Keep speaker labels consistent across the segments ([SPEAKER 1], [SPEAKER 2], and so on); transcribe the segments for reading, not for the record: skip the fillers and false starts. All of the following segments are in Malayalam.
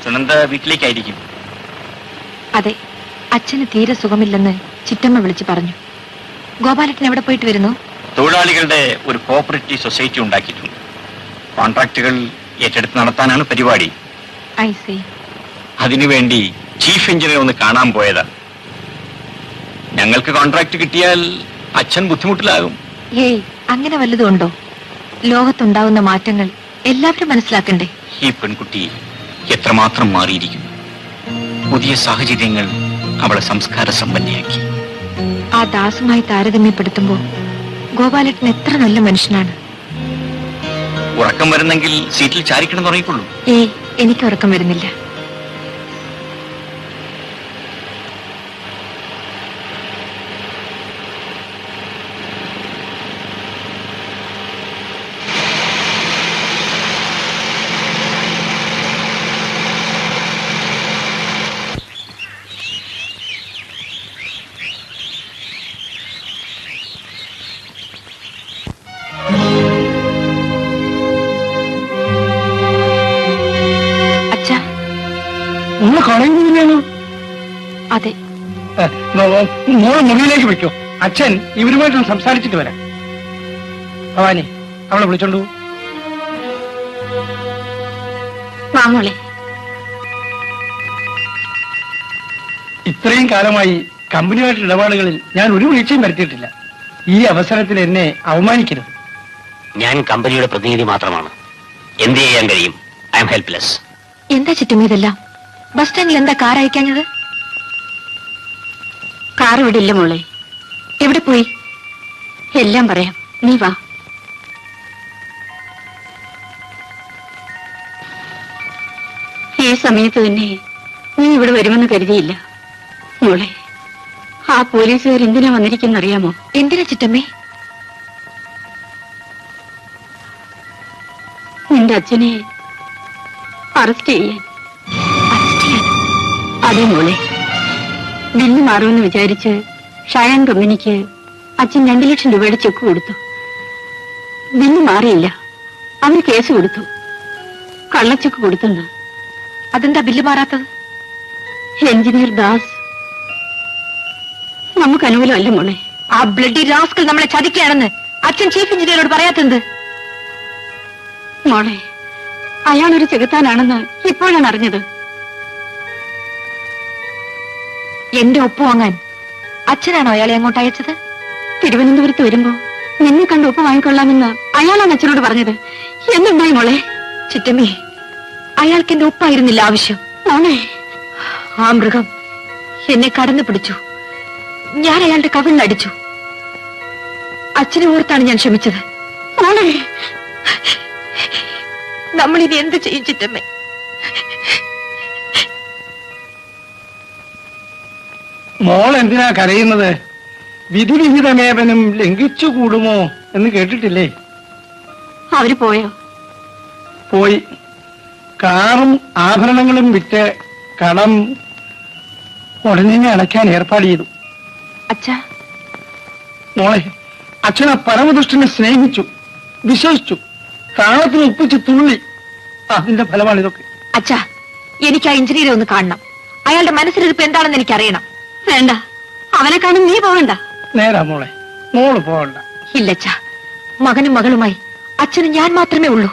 [SPEAKER 1] സുനന്ദ വീട്ടിലേക്കായിരിക്കും.
[SPEAKER 2] അതെ, അച്ഛന് തീരെ സുഖമില്ലെന്ന് ചിറ്റമ്മ വിളിച്ചു പറഞ്ഞു. ഗോപാലട്ടൻ എവിടെ പോയിട്ട് വരുന്നു?
[SPEAKER 1] തൊഴിലാളികളുടെ ഒരു കോഓപ്പറേറ്റീവ് സൊസൈറ്റി ഉണ്ടാക്കിയിട്ടുണ്ട്. കോൺട്രാക്റ്റുകൾ ഏറ്റെടുത്ത് നടത്താനാണ് പരിപാടി.
[SPEAKER 2] I see.
[SPEAKER 1] അതിനുവേണ്ടി ചീഫ് എഞ്ചിനീയർ ഒന്ന് കാണാൻ പോയതാണ്. ഞങ്ങൾക്ക് കോൺട്രാക്ട് കിട്ടിയാൽ അച്ഛൻ ബുദ്ധിമുട്ടിലാകും.
[SPEAKER 2] ഏയ്, അങ്ങനെ വല്ലതും ഉണ്ടോ? ലോകത്തുണ്ടാവുന്ന മാറ്റങ്ങൾ എല്ലാവരും മനസ്സിലാക്കണ്ടേ?
[SPEAKER 1] ഈ പെൺകുട്ടി എത്രമാത്രം മാറിയിരിക്കുന്നു. പുതിയ സാഹചര്യങ്ങൾ അവളെ സംസ്കാര സമ്പന്നയാക്കി.
[SPEAKER 2] ആ ദാസുമായി താരതമ്യപ്പെടുത്തുമ്പോ ഗോപാലട്ടൻ എത്ര നല്ല മനുഷ്യനാണ്.
[SPEAKER 1] ഉറക്കം വരുന്നെങ്കിൽ സീറ്റിൽ ചാരിക്കണം തുടങ്ങിക്കൊള്ളൂ.
[SPEAKER 2] ഏയ്, എനിക്ക് ഉറക്കം വരുന്നില്ല. അതെ,
[SPEAKER 3] മോള് മുറിയിലേക്ക് വയ്ക്കോ. അച്ഛൻ ഇവരുമായിട്ടൊന്ന് സംസാരിച്ചിട്ട് വരാം. ഭവാനി, അവളെ വിളിച്ചോണ്ടു.
[SPEAKER 2] മാമോളെ,
[SPEAKER 3] ഇത്രയും കാലമായി കമ്പനിയായിട്ടുള്ള ഇടപാടുകളിൽ ഞാൻ ഒരു വീഴ്ചയും വരുത്തിയിട്ടില്ല. ഈ അവസരത്തിൽ എന്നെ അവമാനിക്കരുത്.
[SPEAKER 4] ഞാൻ കമ്പനിയുടെ പ്രതിനിധി മാത്രമാണ്. എന്ത് ചെയ്യാൻ കഴിയും? I M helpless.
[SPEAKER 2] എന്താ ചുറ്റും ഇതെല്ലാം? ബസ് സ്റ്റാൻഡിൽ എന്താ കാർ അയക്കാഞ്ഞത്? കാർ ഇവിടെ ഇല്ല മോളെ. എവിടെ പോയി? എല്ലാം പറയാം, നീ വാ. ഈ സമയത്ത് തന്നെ നീ ഇവിടെ വരുമെന്ന് കരുതിയില്ല മോളെ. ആ പോലീസുകാർ എന്തിനാ വന്നിരിക്കുന്നറിയാമോ? എന്തിനാ ചിറ്റമ്മേ? നിന്റെ അച്ഛനെ അറസ്റ്റ് ചെയ്യാൻ. അതെ മോളെ, ബില്ല് മാറുമെന്ന് വിചാരിച്ച് ഷയാൻ കമ്പനിക്ക് അച്ഛൻ 2 ലക്ഷം രൂപയുടെ ചെക്ക് കൊടുത്തു. ബില്ല് മാറിയില്ല. അവർ കേസ് കൊടുത്തു. കള്ളച്ചെക്ക് കൊടുത്തെന്ന്. അതെന്താ ബില്ല് മാറാത്തത്? എഞ്ചിനീയർ ദാസ് നമുക്ക് അനുകൂലമല്ല മോളെ. ആ ബ്ലഡി റാസ്കൽ നമ്മളെ ചതിക്കുകയാണെന്ന് അച്ഛൻ ചീഫ് എഞ്ചിനീയറോട് പറയാത്തെന്ത്? മോളെ, അയാളൊരു ചെകുത്താനാണെന്ന് ഇപ്പോഴാണ് അറിഞ്ഞത്. എന്റെ ഒപ്പ് വാങ്ങാൻ അച്ഛനാണോ അയാളെ അങ്ങോട്ട് അയച്ചത്? തിരുവനന്തപുരത്ത് വരുമ്പോ നിന്നെ കണ്ട് ഒപ്പ് വാങ്ങിക്കൊള്ളാമെന്ന് അയാളാണ് അച്ഛനോട് പറഞ്ഞത്. എന്തുണ്ടായി മോളെ? ചിറ്റമ്മേ, അയാൾക്ക് എന്റെ ഒപ്പായിരുന്നില്ല ആവശ്യം. മോളെ, ആ മൃഗം എന്നെ കടന്നു പിടിച്ചു. ഞാൻ അയാളുടെ കവിളിലടിച്ചു. അച്ഛനെ ഓർത്താണ് ഞാൻ ക്ഷമിച്ചത്. മോളെ, നമ്മളിനി എന്ത് ചെയ്യും ചിറ്റമ്മേ?
[SPEAKER 3] മോൾ എന്തിനാ കരയുന്നത്? വിധിവിഹിതമേവനും ലംഘിച്ചുകൂടുമോ എന്ന് കേട്ടിട്ടില്ലേ?
[SPEAKER 2] അവര് പോയോ?
[SPEAKER 3] പോയി. കാറും ആഭരണങ്ങളും വിറ്റ് കടം ഉടനെ അടയ്ക്കാൻ ഏർപ്പാട് ചെയ്തു.
[SPEAKER 2] അച്ഛാ,
[SPEAKER 3] മോളെ, അച്ഛൻ ആ പരമദുഷ്ടനെ സ്നേഹിച്ചു, വിശ്വസിച്ചു, താളത്തിന് ഒപ്പിച്ച് തുള്ളി. അതിന്റെ ഫലമാണിതൊക്കെ.
[SPEAKER 2] അച്ഛാ, എനിക്ക് ആ എഞ്ചിനീയറെ ഒന്ന് കാണണം. അയാളുടെ മനസ്സിലിരിപ്പ് എന്താണെന്ന് എനിക്കറിയണം. വേണ്ട, അവനെ കാണാൻ നീ പോകണ്ട.
[SPEAKER 3] നേരാ മോളെ, മോള് പോകണ്ട.
[SPEAKER 2] ഇല്ലച്ചാ, മകനും മകളുമായി അച്ഛന് ഞാൻ മാത്രമേ ഉള്ളൂ.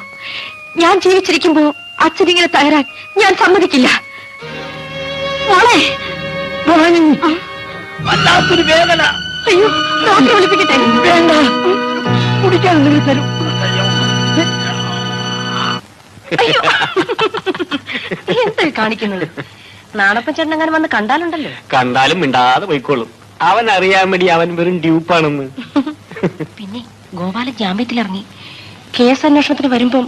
[SPEAKER 2] ഞാൻ ജീവിച്ചിരിക്കുമ്പോ അച്ഛനിങ്ങനെ തകരാൻ ഞാൻ സമ്മതിക്കില്ല. മോളെ,
[SPEAKER 3] വല്ലാത്തൊരു വേദന.
[SPEAKER 2] അയ്യോ, ഡോക്ടറെ വിളിപ്പിക്കട്ടെ?
[SPEAKER 3] വേണ്ട, കുടിക്കാൻ എന്തെങ്കിലും തരും.
[SPEAKER 2] എന്താ കാണിക്കുന്നത്? നാണപ്പൻ ചേട്ടനെങ്ങാനും വന്ന് കണ്ടാലുണ്ടല്ലോ.
[SPEAKER 4] കണ്ടാലും മിണ്ടാതെ പോയിക്കോളും. അവൻ അറിയാൻ വേണ്ടി അവൻ വെറും ഡ്യൂപ്പാണെന്ന്.
[SPEAKER 2] പിന്നെ ഗോപാലൻ ജാമ്യത്തിലിറങ്ങി. കേസ് അന്വേഷണത്തിന് വരുമ്പം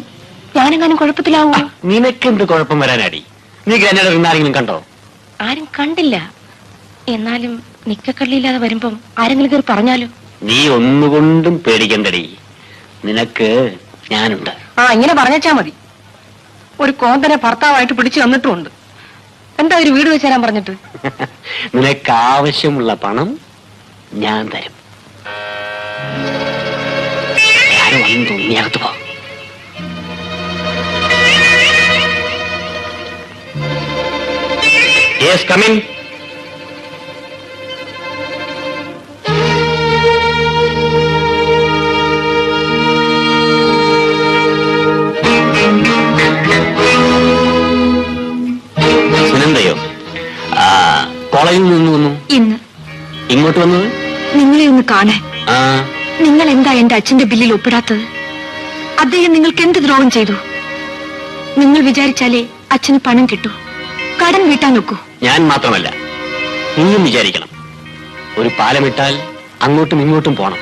[SPEAKER 2] ഞാനെങ്ങാനും കുഴപ്പത്തിലാവോ?
[SPEAKER 4] നിനക്കെന്ത് കുഴപ്പം വരാനടി? നീ ഗ്രാനേഡ് ആരെങ്കിലും കണ്ടോ?
[SPEAKER 2] ആരും കണ്ടില്ല. എന്നാലും നിക്കക്കള്ളിയില്ലാതെ വരുമ്പം ആരെങ്കിലും കയറി പറഞ്ഞാലോ?
[SPEAKER 4] നീ ഒന്നുകൊണ്ടും പേടിക്കണ്ടടി, നിനക്ക് ഞാനുണ്ട്.
[SPEAKER 2] ഇങ്ങനെ പറഞ്ഞാ മതി. ഒരു കോന്തനെ ഭർത്താവായിട്ട് പിടിച്ചു തന്നിട്ടുമുണ്ട്. എന്താ ഒരു വീട് വെച്ച് തരാൻ പറഞ്ഞിട്ട്?
[SPEAKER 4] നിനക്ക് ആവശ്യമുള്ള പണം ഞാൻ തരും. ആരും വന്നു തോന്നി അകത്ത് പോ. Yes, come in. സുനന്ദയോ? കോളേജിൽ നിന്ന് വന്നു.
[SPEAKER 2] ഇന്ന്
[SPEAKER 4] ഇങ്ങോട്ട് വന്നത്?
[SPEAKER 2] നിങ്ങളെ ഒന്ന് കാണാൻ.
[SPEAKER 4] ആ,
[SPEAKER 2] നിങ്ങൾ എന്താ എന്റെ അച്ഛന്റെ ബില്ലിൽ ഒപ്പിടാത്തത്? അദ്ദേഹം നിങ്ങൾക്ക് എന്ത് ദ്രോഹം ചെയ്തു? നിങ്ങൾ വിചാരിച്ചാലേ അച്ഛന് പണം കിട്ടൂ. കടം വീട്ടാൻ നോക്കൂ.
[SPEAKER 4] ഞാൻ മാത്രമല്ല, നീയും വിചാരിക്കണം. ഒരു പാലമിട്ടാൽ അങ്ങോട്ടും ഇങ്ങോട്ടും പോണം.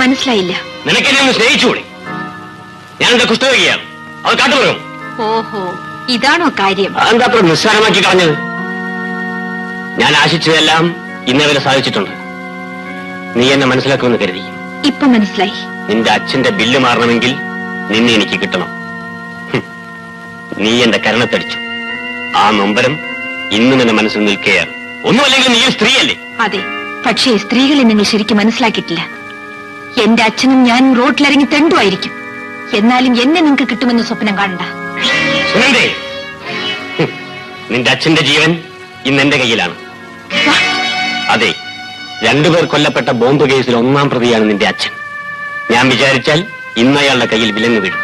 [SPEAKER 2] മനസ്സിലായില്ല.
[SPEAKER 4] നിനക്കെന്നെ ഒന്ന് സ്നേഹിച്ചുകൂടി? ഞാൻ എന്റെ കുസ്തകയാണ്, അത് കാട്ടുപറയും.
[SPEAKER 2] ഓഹോ, ഇതാണോ കാര്യം?
[SPEAKER 4] അതെന്താ അത്ര നിസ്സാരമാക്കി കളഞ്ഞത്? ഞാൻ ആശിച്ചതെല്ലാം ഇന്നേവരെ സാധിച്ചിട്ടുണ്ട്. നീ എന്നെ മനസ്സിലാക്കുമെന്ന് കരുതി.
[SPEAKER 2] ഇപ്പൊ മനസ്സിലായി.
[SPEAKER 4] നിന്റെ അച്ഛന്റെ ബില്ല് മാറണമെങ്കിൽ നിന്നെ എനിക്ക് കിട്ടണം. നീ എന്റെ കരണത്തടിച്ചു. ആ നൊമ്പരം ഇന്നും എന്റെ മനസ്സിൽ നിൽക്കുകയാണ്. ഒന്നുമല്ലെങ്കിൽ നീ സ്ത്രീയല്ലേ?
[SPEAKER 2] അതെ, പക്ഷേ സ്ത്രീകളെ നിങ്ങൾ ശരിക്കും മനസ്സിലാക്കിയിട്ടില്ല. എന്റെ അച്ഛനും ഞാനും റോഡിലിറങ്ങി തെണ്ടുമായിരിക്കും. എന്നാലും എന്നെ നിങ്ങൾക്ക് കിട്ടുമെന്ന് സ്വപ്നം കാണണ്ട.
[SPEAKER 4] സുനന്ദേ, നിന്റെ അച്ഛന്റെ ജീവൻ ഇന്ന് എന്റെ കയ്യിലാണ്. അതെ, രണ്ടുപേർ കൊല്ലപ്പെട്ട ബോംബ് കേസിൽ ഒന്നാം പ്രതിയാണ് നിന്റെ അച്ഛൻ. ഞാൻ വിചാരിച്ചാൽ ഇന്ന് അയാളുടെ കയ്യിൽ വിലങ്ങ് വീഴും.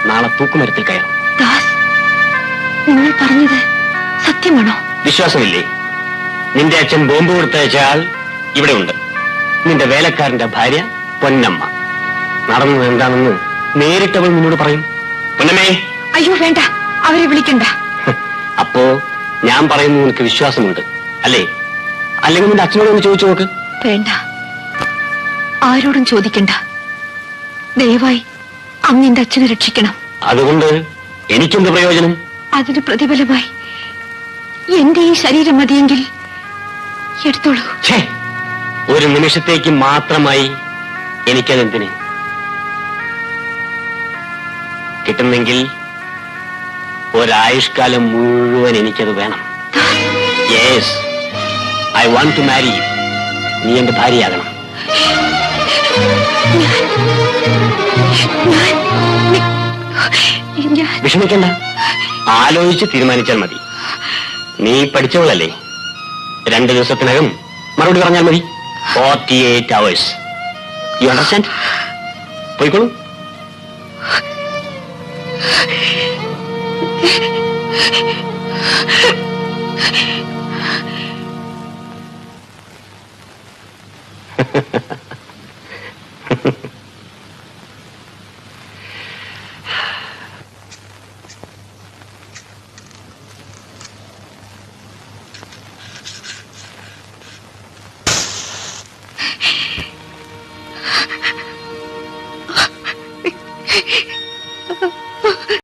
[SPEAKER 4] നാളെ തൂക്കുമരത്തിൽ കയറും.
[SPEAKER 2] ദാസ്, നിങ്ങൾ പറഞ്ഞത് സത്യമാണോ?
[SPEAKER 4] വിശ്വാസമില്ലേ? നിന്റെ അച്ഛൻ ബോംബ് കൊടുത്തയച്ച ആൾ ഇവിടെ ഉണ്ട്. നിന്റെ വേലക്കാരന്റെ ഭാര്യ പൊന്നമ്മ. നടന്നത് എന്താണെന്ന് നേരിട്ടവൾ നിന്നോട് പറയും. പൊന്നമ്മേ.
[SPEAKER 2] അയ്യോ വേണ്ട, അവരെ വിളിക്കണ്ട.
[SPEAKER 4] അപ്പോ ഞാൻ പറയുന്നത് നിനക്ക് വിശ്വാസമുണ്ട് അല്ലേ? അല്ലെങ്കിൽ നിന്റെ അച്ഛനോട് ഒന്ന് ചോദിച്ചു നോക്ക്.
[SPEAKER 2] വേണ്ട, ആരോടും ചോദിക്കണ്ട. ദയവായി അങ്ങ് എന്റെ അച്ഛനെ രക്ഷിക്കണം.
[SPEAKER 4] അതുകൊണ്ട് എനിക്കെന്ത് പ്രയോജനം?
[SPEAKER 2] അതിന് പ്രതിഫലമായി എന്റെ ഈ ശരീരം മതിയെങ്കിൽ എടുത്തോളൂ.
[SPEAKER 4] ഛേ, ഒരു നിമിഷത്തേക്ക് മാത്രമായി എനിക്കതെന്തിന്? കിട്ടുന്നെങ്കിൽ ഒരായുഷ്കാലം മുഴുവൻ എനിക്കത് വേണം. Yes, I want to marry you. നീ എന്റെ ഭാര്യയാകണം. വിഷമിക്കണ്ട, ആലോചിച്ച് തീരുമാനിച്ചാൽ മതി. നീ പഠിച്ചവളല്ലേ? 2 ദിവസത്തിനകം മറുപടി പറഞ്ഞാൽ മതി. 48 hours. You understand? പോയിക്കോളൂ.